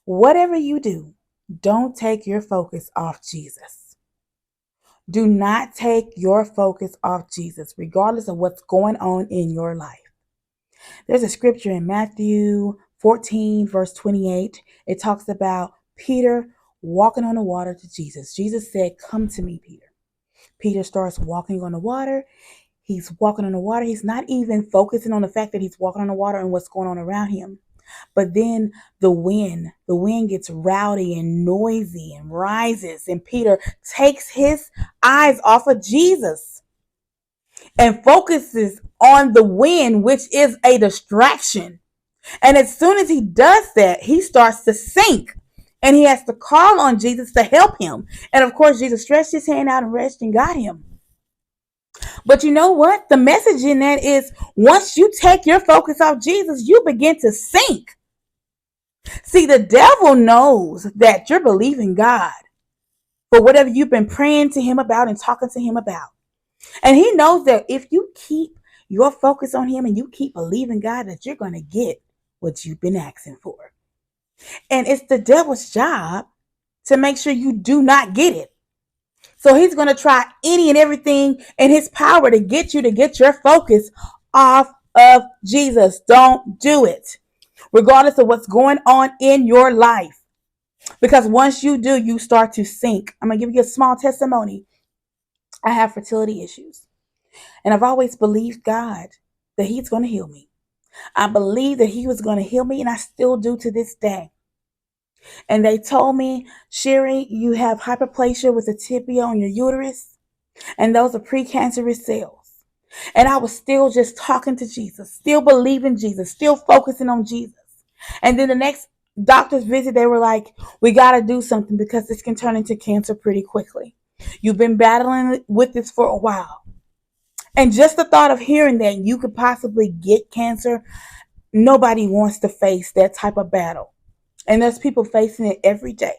Whatever you do, don't take your focus off Jesus. Do not take your focus off Jesus, regardless of what's going on in your life. There's a scripture in Matthew 14, verse 28. It talks about Peter walking on the water to Jesus. Jesus said, "Come to me, Peter." Peter starts walking on the water. He's walking on the water. He's not even focusing on the fact that he's walking on the water and what's going on around him. But then the wind gets rowdy and noisy and rises. And Peter takes his eyes off of Jesus and focuses on the wind, which is a distraction. And as soon as he does that, he starts to sink. And he has to call on Jesus to help him. And of course, Jesus stretched his hand out and reached and got him. But you know what? The message in that is once you take your focus off Jesus, you begin to sink. See, the devil knows that you're believing God for whatever you've been praying to him about and talking to him about. And he knows that if you keep your focus on him and you keep believing God, that you're going to get what you've been asking for. And it's the devil's job to make sure you do not get it. So he's going to try any and everything in his power to get you to get your focus off of Jesus. Don't do it, regardless of what's going on in your life. Because once you do, you start to sink. I'm going to give you a small testimony. I have fertility issues. And I've always believed God that he's going to heal me. I believed that he was going to heal me, and I still do to this day. And they told me, "Sherry, you have hyperplasia with a tibia on your uterus, and those are precancerous cells." And I was still just talking to Jesus, still believing Jesus, still focusing on Jesus. And then the next doctor's visit, they were like, "We got to do something because this can turn into cancer pretty quickly. You've been battling with this for a while." And just the thought of hearing that you could possibly get cancer, nobody wants to face that type of battle. And there's people facing it every day.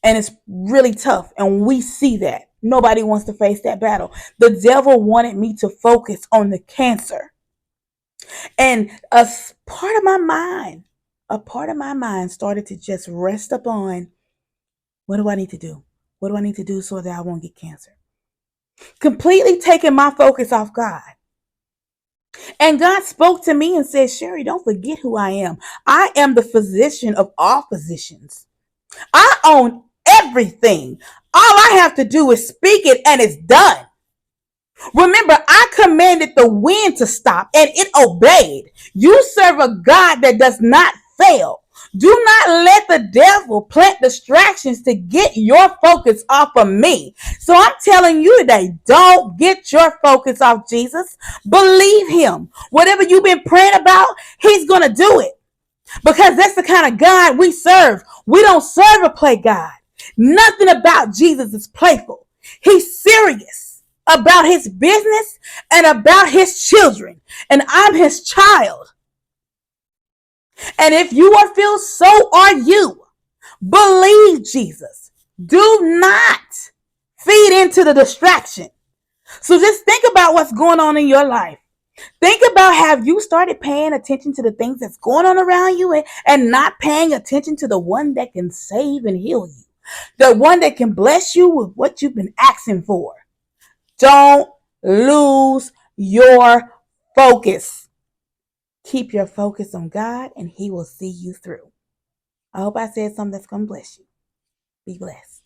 And it's really tough. And we see that. Nobody wants to face that battle. The devil wanted me to focus on the cancer. And a part of my mind started to just rest upon, what do I need to do? What do I need to do so that I won't get cancer? Completely taking my focus off God. And God spoke to me and said, "Sherry, don't forget who I am. I am the physician of all physicians. I own everything. All I have to do is speak it and it's done. Remember, I commanded the wind to stop and it obeyed. You serve a God that does not fail. Do not let the devil plant distractions to get your focus off of me." So I'm telling you today, don't get your focus off Jesus. Believe him. Whatever you've been praying about, he's going to do it. Because that's the kind of God we serve. We don't serve a play God. Nothing about Jesus is playful. He's serious about his business and about his children. And I'm his child. And if you are filled, so are you. Believe Jesus. Do not feed into the distraction. So just think about what's going on in your life. Think about, have you started paying attention to the things that's going on around you and not paying attention to the one that can save and heal you? The one that can bless you with what you've been asking for. Don't lose your focus. Keep your focus on God and he will see you through. I hope I said something that's going to bless you. Be blessed.